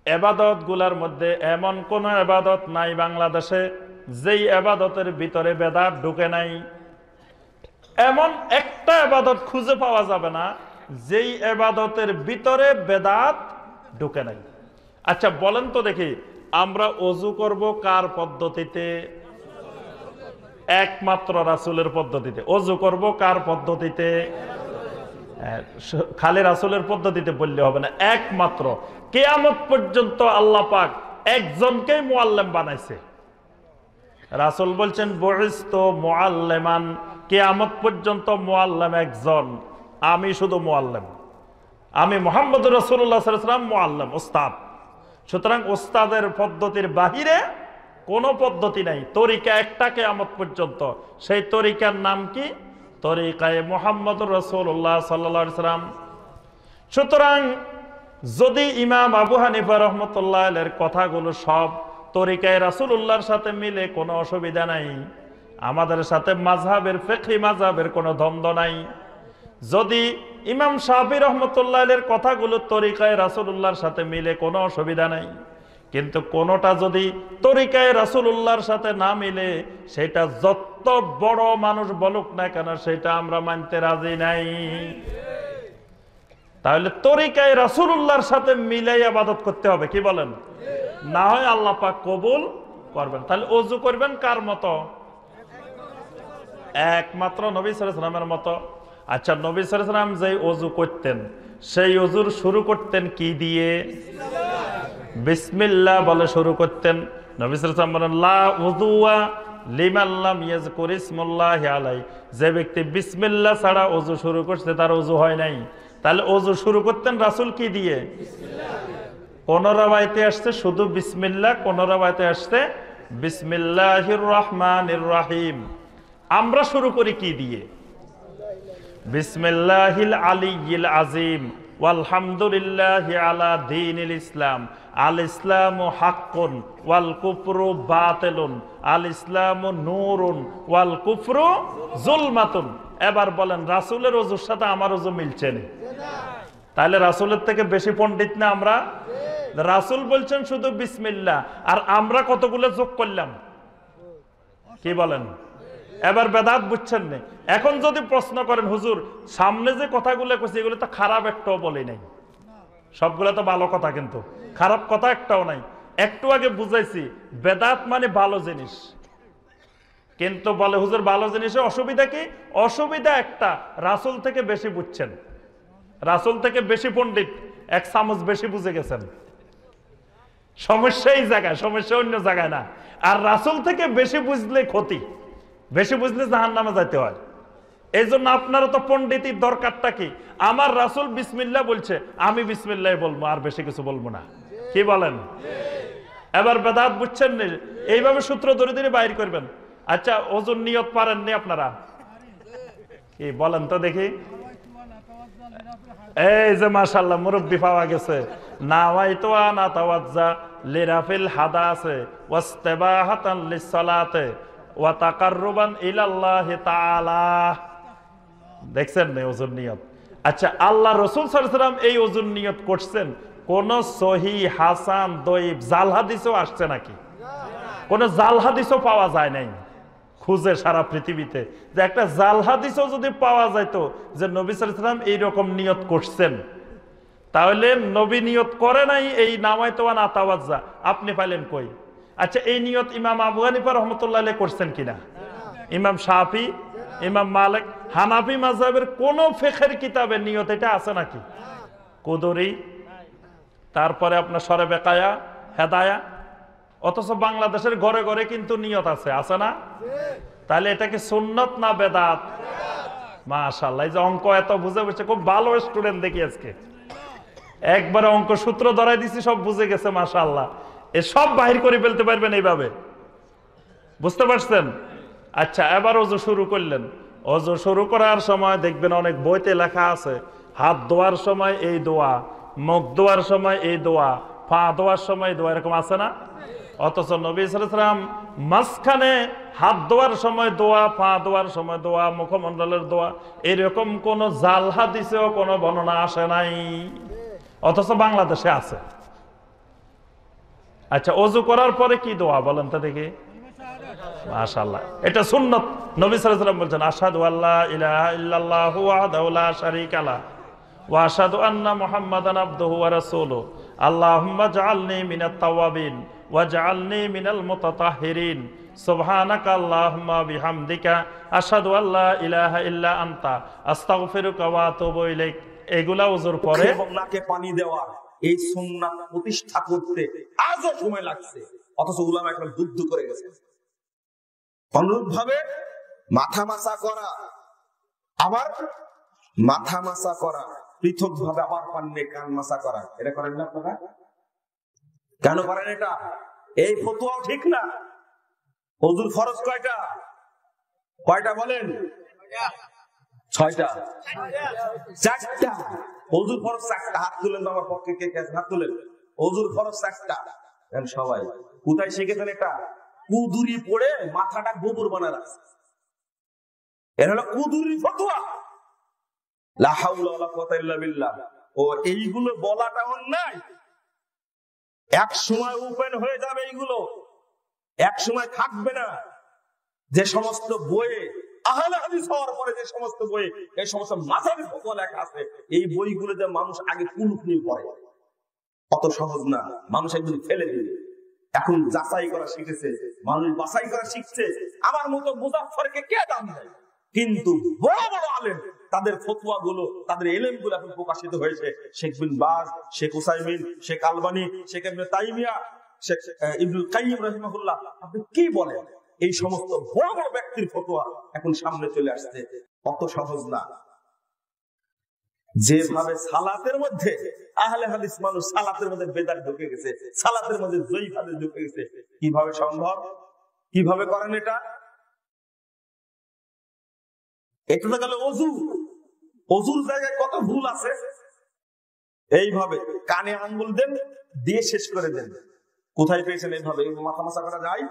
এবাদত গুলার মধ্যে এমন কোন এবাদত নাই বাংলাদেশে যেই এবাদতের ভিতরে বেদাত ঢুকে নাই। এমন একটা এবাদত খুঁজে পাওয়া যাবে না যেই এবাদতের ভিতরে বেদাত ঢুকে নাই। আচ্ছা বলেন তো দেখি, আমরা ওযু করব কার পদ্ধতিতে? একমাত্র রাসূলের পদ্ধতিতে। ওযু করব কার পদ্ধতিতে? খালি রাসূলের পদ্ধতিতে বললে হবে না, একমাত্র। কিয়ামত পর্যন্ত আল্লাহ পাক একজনকেই মুআল্লিম বানাইছে। রাসূল বলছেন বুইসতু মুআল্লিমান, কিয়ামত পর্যন্ত মুআল্লিম একজন, আমি শুধু মুআল্লিম। আমি মুহাম্মদুর রাসূলুল্লাহ সাল্লাল্লাহু আলাইহি ওয়াসাল্লাম মুআল্লিম, ওস্তাদ। সুতরাং ওস্তাদের পদ্ধতির বাহিরে কোনো পদ্ধতি নাই, তরিকা একটা কিয়ামত পর্যন্ত। সেই তরিকার নাম কি? তরিকায়ে মুহাম্মদুর রাসূলুল্লাহ সাল্লাল্লাহু আলাইহি ওয়াসাল্লাম। সুতরাং যদি ইমাম আবু হানিফা রাহমাতুল্লাহ আলাইহির কথাগুলো সব তরিকায়ে রাসূলুল্লাহর সাথে মিলে, কোনো অসুবিধা নাই। আমাদের সাথে মাযহাবের ফিকহি মাযহাবের কোনো দ্বন্দ্ব নাই। যদি ইমাম শাফি রাহমাতুল্লাহ আলাইহির কথাগুলো তরিকায়ে রাসূলুল্লাহর সাথে মিলে, কোনো অসুবিধা নাই। কিন্তু কোনোটা যদি তরিকায়ে রাসূলুল্লাহর সাথে না মিলে, সেটা যত বড় মানুষ বলুক না কেন, সেটা আমরা মানতে রাজি নাই। তাহলে তরিকায়ে রাসূলুল্লাহর সাথে মিলে ইবাদত করতে হবে, কি বলেন? না হয় আল্লাহ পাক কবুল করবেন। তাহলে ওযু করবেন কার মতো? একমাত্র নবী সাল্লাল্লাহু আলাইহি ওয়াসাল্লামের মতো। আচ্ছা, নবী সাল্লাল্লাহু আলাইহি ওয়াসাল্লাম যেই ওযু করতেন, সেই ওযুর শুরু করতেন কি দিয়ে? বিসমিল্লাহ বলে শুরু করতেন। নবী সাল্লাল্লাহু আলাইহি ওয়াসাল্লাম বলেন লা উযুয়া লিমান লাম ইয়াযকুর ইসমুল্লাহি আলাইহি, যে ব্যক্তি বিসমিল্লাহ ছাড়া ওযু শুরু করছে তার ওযু হয় নাই। তাহলে ওযু শুরু করতেন রাসূল কি দিয়ে? বিসমিল্লাহ। কোন রাওয়ায়াতে আসছে শুধু বিসমিল্লাহ, কোন রাওয়ায়াতে আসছে বিসমিল্লাহির রহমানির রহিম। আমরা শুরু করি কি দিয়ে? বিসমিল্লাহিল আলিয়্যিল আযীম ওয়ালহামদুলিল্লাহি আলা দীনিল ইসলাম, আল ইসলামু হাক্কুন ওয়াল কুফরু বাতিলুন, আল ইসলামু নূরুন ওয়াল কুফরু যুলমাতুন। এবার বলেন, রাসূলের ওযুর সাথে আমার ওযু মিলছে না? তাহলে রাসূলের থেকে বেশি পণ্ডিত না আমরা? রাসূল বলছেন শুধু বিসমিল্লাহ, আর আমরা কতগুলো যোগ করলাম, কি বলেন? এবার বেদাত বুঝছেন না। এখন যদি প্রশ্ন করেন, হুজুর সামনে যে কথাগুলো কইছি এগুলো তো খারাপ একটাও বলি নাই, সবগুলো তো ভালো কথা, কিন্তু খারাপ কথা একটাও নাই। একটু আগে বুঝাইছি বেদাত মানে ভালো জিনিস, কিন্তু বলে হুজুর ভালো জিনিসে অসুবিধা কি? অসুবিধা একটা, রাসূল থেকে বেশি বুঝছেন, রাসূল থেকে বেশি পণ্ডিত, এক চামচ বেশি বুঝে গেছেন। সমস্যা এই জায়গায়, সমস্যা অন্য জায়গায় না। আর রাসূল থেকে বেশি বুঝলে ক্ষতি, বেশি বুঝলে জাহান্নামে যেতে হয়। এই জন্য আপনারও তো পণ্ডিতির দরকারটা কি? আমার রাসূল বিসমিল্লাহ বলছে, আমি বিসমিল্লাহ বলবো, আর বেশি কিছু বলবো না, কি বলেন? এবার বেদাত বুঝছেন না, এইভাবে সূত্র ধরে ধরে বাইর করবেন। আচ্ছা, ওযুর নিয়ত পারেননি আপনারা? কি বলেন তো দেখি। এই যে মাশাআল্লাহ মুরব্বি পাওয়া গেছে। নাওয়াইতু আন আতাওয়াজ্জা লিরাফিল হাদাসে ওয়াস্তিবাহাতান লিসসালাতে ওয়া তাকাররুবান ইলাল্লাহি তাআলা। দেখছেন না ওযুর নিয়ত? আচ্ছা, আল্লাহ রাসূল সাল্লাল্লাহু আলাইহি ওয়াসাল্লাম এই ওযুর নিয়ত করছেন, কোন সহিহ হাসান দয়ীফ জাল হাদিসও আসছে নাকি? কোন জাল হাদিসও পাওয়া যায় নাই। খুঁজে সারা পৃথিবীতে যে একটা জাল হাদিসও যদি পাওয়া যাইতো যে নবী সাল্লাল্লাহু আলাইহি ওয়াসাল্লাম এইরকম নিয়ত করছেন, তাহলে নবী নিয়ত করে নাই এই নাওয়াইতু আন আতাওয়াজ্জা, আপনি পাইলেন কই? আচ্ছা, এই নিয়ত ইমাম আবু হানিফা রাহমাতুল্লাহ আলাইহি করছেন কিনা? ইমাম শাফি, ইমাম মালিক, হানাফি মাযহাবের কোন ফিকহের কিতাবে নিয়ত এটা আছে নাকি? কুদুরি, তারপরে আপনার শরে বেকায়া, হেদায়া। অথচ বাংলাদেশের ঘরে ঘরে কিন্তু নিয়ত আছে, আছে না? তাহলে এটা কি সুন্নত না বেদাত? মাশাআল্লাহ, এই যে অঙ্ক এত বুঝে বসে, খুব ভালো স্টুডেন্ট দেখি আজকে। একবারে অঙ্ক সূত্র ধরাই দিছি, সব বুঝে গেছে মাশাআল্লাহ। এ সব বাহির করে ফেলতে পারবেন এইভাবে, বুঝতে পারছেন? আচ্ছা, এবার ওযু শুরু করলেন। ওযু শুরু করার সময় দেখবেন অনেক বইতে লেখা আছে, হাত ধোয়ার সময় এই দোয়া, মুখ ধোয়ার সময় এই দোয়া, পা ধোয়ার সময় দোয়া, এরকম আছে না? অথচ নবী সাল্লাল্লাহু আলাইহি ওয়াসাল্লাম মাঝখানে হাত ধোয়ার সময় দোয়া, পা ধোয়ার সময় দোয়া, মুখমণ্ডলের দোয়া, এরকম কোন জাল হাদিসেও কোনো বর্ণনা আসে নাই। অথচ বাংলাদেশে আছে। আচ্ছা, ওযু করার পরে কি দোয়া বলেন তো দেখি? মাশাআল্লাহ, এটা সুন্নাত। নবী সাল্লাল্লাহু আলাইহি ওয়াসাল্লাম বলেছেন, আশহাদু আল্লা ইলাহা ইল্লাল্লাহু ওয়াহদাহু লা শারীকা লা ওয়া আশহাদু আন্না মুহাম্মাদান আবদুহু ওয়া রাসূলুহু আল্লাহুম্মা জাআলনি মিনাত তাওয়াবিন ওয়া জাআলনি মিনাল মুতাতাহহিরিন সুবহানাকা আল্লাহুম্মা বিহামদিকা আশহাদু আল্লা ইলাহা ইল্লা আনতা আস্তাগফিরুকা ওয়া আতুবু ইলাইক। এগুলা ওযুর পরে এবং নাকে পানি দেওয়া, এই সুন্নাত প্রতিষ্ঠা করতে আজও সময় লাগছে, অথচ উলামা একদম যুদ্ধ করে গেছে। অনুরূপ ভাবে মাথা মাসা করা, আবার মাথা মাসা করা পৃথক ভাবে, আবার পান্নে কান মাসা করা, এটা করেন না আপনারা? কেন করেন এটা? এই ফতোয়াও ঠিক না। ওযুর ফরজ কয়টা? কয়টা বলেন? 6টা, 4টা। ওযুর ফরজ 4টা। হাত তুলেন আমার পক্ষে, কে কে হাত তুলেন? ওযুর ফরজ 4টা। সবাই কোথায় শিখেছেন এটা? কুদুরি পড়ে মাথাটা গোবর বানায় রাখছে। এর হলো কুদুরি ফতোয়া। লা হাওলা ওয়ালা কুওয়াতা ইল্লা বিল্লাহ। ও এইগুলো বলাটা অন্যায়। এক সময় ওপেন হয়ে যাবে এইগুলো, এক সময় থাকবে না। যে সমস্ত বইয়ে আহলে হাদিস হওয়ার পরে যে সমস্ত বইয়ে এই সমস্ত মাযহাবি ফতোয়া লেখা আছে, এই বইগুলো যে মানুষ আগে কুলুকুলি পড়ে, অত সহজ না। মানুষ একদিন ফেলে দিবে। এখন যাচাই করা শিখেছে, মানুষ বাছাই করা শিখছে। আমার মতো মুজাফফরকে কে দাম দেয়? কিন্তু বড় বড় আলেম, তাদের ফতোয়া গুলো, তাদের ইলম গুলো এখন প্রকাশিত হয়েছে। শেখ বিন বাজ, শেখ উসাইমিন, শেখ আলবানী, শেখ ইবনে তাইমিয়া, শেখ ইবনুল কাইয়িম রাহিমাহুল্লাহ, আপনি কি বলেন? এই সমস্ত বড় বড় ব্যক্তির ফতোয়া এখন সামনে চলে আসছে। অত সহজ না। যেভাবে সালাতের মধ্যে আহলে হাদিস মানুষ সালাতের মধ্যে বেদাত ঢুকে গেছে, সালাতের মধ্যে যঈফ হাদিস ঢুকে গেছে, কিভাবে সম্ভব? কিভাবে করেন এটা? এটা তো গেল ওযু। ওযুর জায়গায় কত ভুল আছে। এইভাবে কানে আঙ্গুল দেন, দিয়ে শেষ করে দেন। কোথায় পেয়েছেন এইভাবে? মাথা মাসা করা যায়?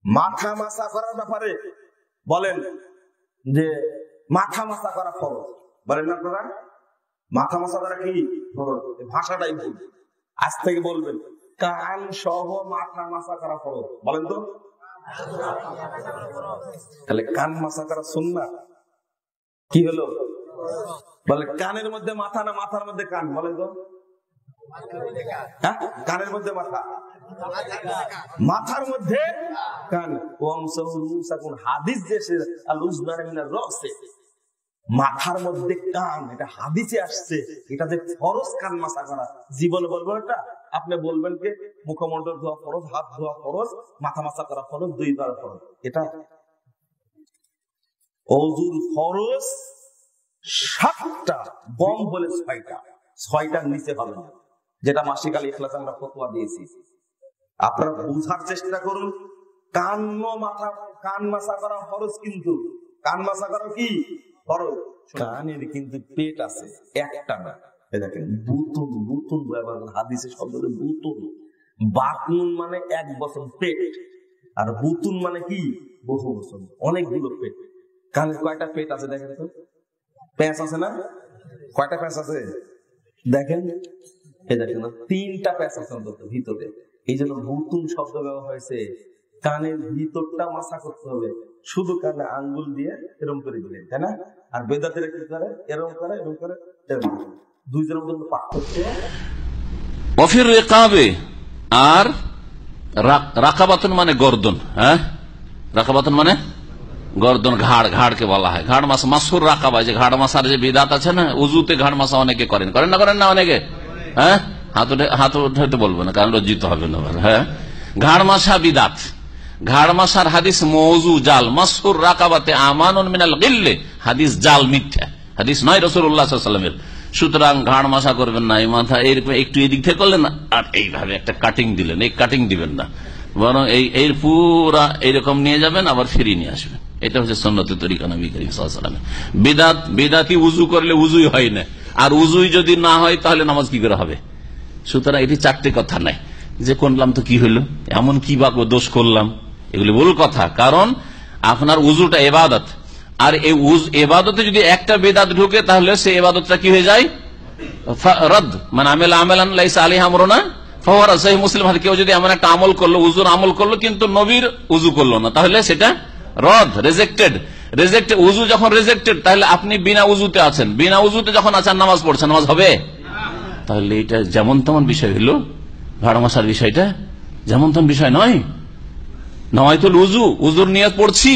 মাথা মাসা করার ব্যাপারে বলেন যে মাথা মাসা করা ফরজ, বলেন না আপনারা? মাথা মাসা করা কি ফরজ? ভাষাটাই ভুল। আজ থেকে বলবেন কান সহ মাথা মাসা করা ফরজ, বলেন তো। তাহলে কান মাসা করা সুন্নাত, কি হলো? বলে কানের মধ্যে মাথা না মাথার মধ্যে কান, বলেন তো। কানের মধ্যে মাথা, মাথার মধ্যে কান। হাদিস যে মাথার মধ্যে কান, এটা হাদিসে আসছে। এটা যে ফরজ কান মাসা করা, জীবনে বলবো এটা? আপনি বলবেন কি মুখমণ্ডল ধোয়া ফরজ, হাত ধোয়া ফরজ, মাথা মাসা করা ফরজ, 2 বার ফরজ। এটা ওযুর ফরজ 7টা, কম বলে 6টা, 6টার নিচে হবে না। যেটা মাসিক আল ইখলাস আমরা ফতোয়া দিয়েছি, আপনারা বুঝার চেষ্টা করুন। কান মাসা করা ফরজ, কিন্তু কান মাসা করা কি ফরজ? কানের কিন্তু পেট আছে, একটা না। দেখেন বুতুন, বুতুন হাদিসে শব্দ বুতুন। বাতুন মানে 1 বছর পেট, আর বুতুন মানে কি বহু বছর, অনেকগুলো পেট। কানের কয়টা পেট আছে দেখেন তো? প্যাঁচ আছে না? কয়টা প্যাঁচ আছে দেখেন? এই দেখেন 3টা প্যাঁচ আছে অন্তত ভিতরে। এই জন্য বুতুন শব্দ ব্যবহার হয়েছে। কানের ভিতরটা মাসা করতে হবে, শুধু কানে আঙ্গুল দিয়ে এরকম করে দিলেন, তাই না? আর বেদাতেরা কি করে? এরকম করে, এরকম করে, এরকম। 2 জনের মধ্যে পার্থক্য। ওয়াফির রিকাবে, আর রাকাবাতুন মানে গর্দন। হ্যাঁ, রাকাবাতুন মানে গর্দন, ঘাড়, ঘাড়কে বলা হয় ঘাড় মাসা। মাসুর রাকাবা, যে ঘাড় মাসার যে বিদাত আছে না, উজুতে ঘাড় মাসা অনেকে করেন, করেন না? করেন না অনেকে? হ্যাঁ, হাত উঠাইতে বলবো না, কারণ লজ্জিত হবে না। হ্যাঁ, ঘাড় মাসা বিদাত। ঘাড় মাসার হাদিস মওযু, জাল। মাসুর রাকাবাতে আমানুন মিনাল গিল্লে, হাদিস জাল, মিথ্যা হাদিস নয় রাসূলুল্লাহ সাল্লাল্লাহু আলাইহি ওয়াসাল্লামের। সুতরাং ঘাড় মাসা করবেন না, এই মাথা এরকম একটু এদিক থেকে করলেন না, আর এইভাবে একটা কাটিং দিলেন, এই কাটিং দিবেন না, বরং এই পুরা এইরকম নিয়ে যাবেন, আবার ফিরিয়ে নিয়ে আসবেন। এটা হচ্ছে সুন্নতের তরিকা নবী করিম সাল্লাল্লাহু আলাইহি ওয়াসাল্লামের। বিদাতি উজু করলে উজুই হয় না, আর উজুই যদি না হয় তাহলে নামাজ কি করে হবে? সুতরাং এটি 4টে কথা নাই যে করলাম তো কি হইলো, এমন কি বা দোষ করলাম, এগুলি ভুল কথা। কারণ আপনার উজুটা ইবাদত, আর এই ইবাদতে যদি একটা বেদাত ঢুকে তাহলে সে ইবাদতটা কি হয়ে যায়? রদ। মানে আমেলা আমেলান লাইসা আলাইহি আমরুনা ফাওয়ারা সহিহ মুসলিম হাদিস, কেউ যদি এমন একটা আমল করলো, উজুর আমল করলো, কিন্তু নবীর উজু করলো না, তাহলে সেটা রদ, রেজেক্টেড। উজু যখন রেজেক্টেড, তাহলে আপনি বিনা উজুতে আছেন, বিনা উজুতে যখন আছেন নামাজ পড়ছেন, নামাজ হবে? তাহলে এটা যেমন তেমন বিষয় হলো, ঘাড় মশার বিষয়টা যেমন তেমন বিষয় নয়। নওয়াইতুল উজু, উজুর নিয়ত পড়ছি,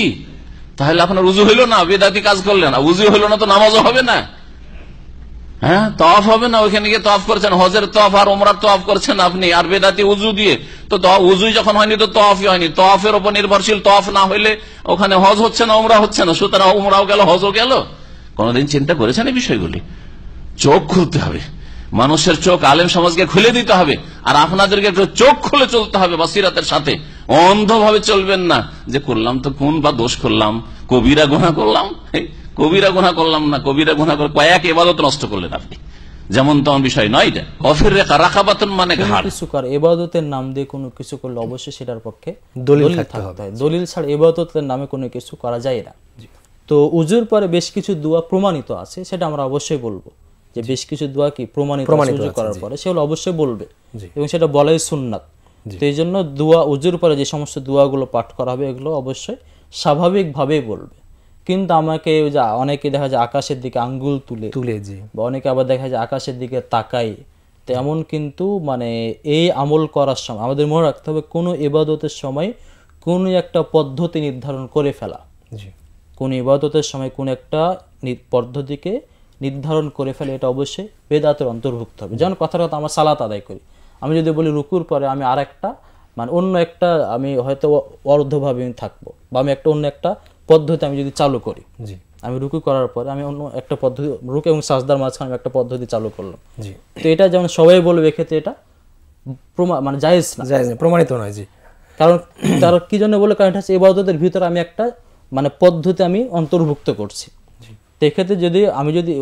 তাহলে আপনার উজু হইলো না, বেদাতি কাজ করলেন। উজু হইলো না তো নামাজও হবে না, হ্যাঁ, তওয়াফ হবে না। ওইখানে গিয়ে তওয়াফ করছেন, হজের তওয়াফ আর ওমরার তওয়াফ করছেন আপনি, আর বেদাতি উজু দিয়ে, তো উজুই যখন হয়নি তো তওয়াফই হয়নি। তওয়াফের উপর নির্ভরশীল, তওয়াফ না হইলে ওখানে হজ হচ্ছে না, ওমরা হচ্ছে না। সুতরাং ওমরাও গেল, হজও গেল। কোনদিন চিন্তা করেছেন এই বিষয়গুলি? চোখ খুলতে হবে, মানুষের চোখ আলেম সমাজকে খুলে দিতে হবে, আর আপনাদেরকে একটু চোখ খুলে চলতে হবে বসিরাতের সাথে। অন্ধভাবে চলবেন না যে করলাম তো কোন বা দোষ করলাম, কবিরা গুনাহ করলাম, কবিরা গুনাহ করলাম না, কবিরা গুনাহ করে কয়েক ইবাদত নষ্ট করলেন আপনি, যেমন তেমন বিষয় নয় এটা। অফির রেখা রাখাবাতুন মানে ঘাড়। কিছু কর ইবাদতের নাম দিয়ে কোনো কিছু করলে অবশ্যই সেটার পক্ষে দলিল থাকতে হবে। দলিল ছাড়া ইবাদতের নামে কোনো কিছু করা যায় না। তো উজুর পরে বেশ কিছু দোয়া প্রমাণিত আছে, সেটা আমরা অবশ্যই বলবো যে বেশ কিছু দোয়া কি প্রমাণিত উজু করার পরে, সেগুলো অবশ্যই বলবে, এবং সেটা বলাই সুন্নাত। তো এই জন্য দোয়া উজুর পরে যে সমস্ত দোয়াগুলো পাঠ করা হবে, এগুলো অবশ্যই স্বাভাবিকভাবেই বলবে। কিন্তু আমাকে অনেকে দেখা যায় আকাশের দিকে আঙ্গুল তুলে, বা অনেকে আবার দেখা যায় আকাশের দিকে তাকাই, তেমন কিন্তু মানে এই আমল করার সময় আমাদের মনে রাখতে হবে, কোনো ইবাদতের সময় কোনো একটা পদ্ধতি নির্ধারণ করে ফেলা, কোন ইবাদতের সময় কোন একটা পদ্ধতিকে নির্ধারণ করে ফেলে, এটা অবশ্যই বেদাতের অন্তর্ভুক্ত হবে। যেমন কথার কথা আমরা সালাত আদায় করি, আমি যদি বলি রুকুর পরে আমি আর একটা মানে অন্য একটা আমি হয়তো অর্ধভাবে থাকবো, বা আমি অন্য একটা পদ্ধতি আমি যদি চালু করি, আমি রুকু করার পরে আমি অন্য একটা পদ্ধতি, রুকু এবং সাজদার মাঝখানে আমি একটা পদ্ধতি চালু করলাম, তো এটা যেমন সবাই বলবে এক্ষেত্রে এটা মানে জায়েজ না, প্রমাণিত নয়। কারণ তার কি জন্য বলে, কারণ এটা হচ্ছে ইবাদতের ভিতরে আমি একটা মানে পদ্ধতি আমি অন্তর্ভুক্ত করছি। তো এক্ষেত্রে যদি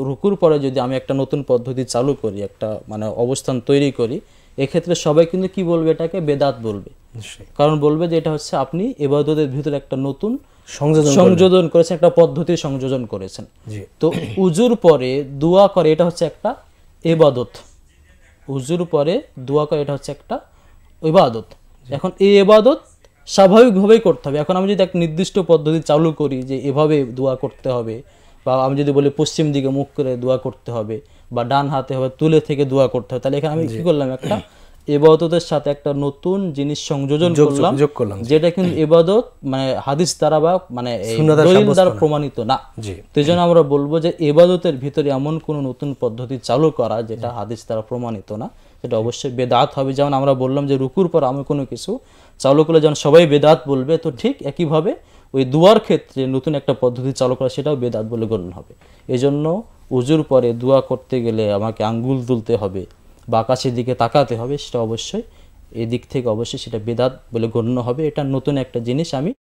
রুকুর পরে যদি আমি একটা নতুন পদ্ধতি চালু করি, একটা মানে অবস্থান তৈরি করি, এক্ষেত্রে সবাই কিন্তু কি বলবে, এটাকে বেদাত বলবে। কারণ বলবে যে এটা হচ্ছে আপনি ইবাদতের ভিতরে একটা নতুন সংযোজন করেছেন, একটা পদ্ধতির সংযোজন করেছেন। তো উজুর পরে দোয়া করে, এটা হচ্ছে একটা ইবাদত। উজুর পরে দোয়া করে, এটা হচ্ছে একটা ইবাদত। এখন এই ইবাদত স্বাভাবিকভাবেই করতে হবে। এখন আমি যদি একটা নির্দিষ্ট পদ্ধতি চালু করি যে এভাবে দোয়া করতে হবে, বা আমি যদি বলি পশ্চিম দিকে মুখ করে দোয়া করতে হবে, বা ডান হাতে হবে তুলে থেকে দোয়া করতে হবে, তাহলে এখানে আমি কি করলাম, একটা ইবাদতের সাথে একটা নতুন জিনিস সংযোজন করলাম, যেটা কিন্তু ইবাদত মানে হাদিস দ্বারা বা মানে দলিল দ্বারা প্রমাণিত না। তো এই জন্য আমরা বলবো যে ইবাদতের ভিতরে এমন কোন নতুন পদ্ধতি চালু করা যেটা হাদিস দ্বারা প্রমাণিত না, সেটা অবশ্যই বেদাত হবে। যেমন আমরা বললাম যে রুকুর পর আমি কোনো কিছু চালু করলে যেমন সবাই বেদাত বলবে, তো ঠিক একইভাবে ওই দোয়ার ক্ষেত্রে নতুন একটা পদ্ধতি চালু করা, সেটাও বেদাত বলে গণ্য হবে। এই জন্য উজুর পরে দোয়া করতে গেলে আমাকে আঙ্গুল তুলতে হবে বা আকাশের দিকে তাকাতে হবে, সেটা অবশ্যই এদিক থেকে অবশ্যই সেটা বেদাত বলে গণ্য হবে। এটা নতুন একটা জিনিস আমি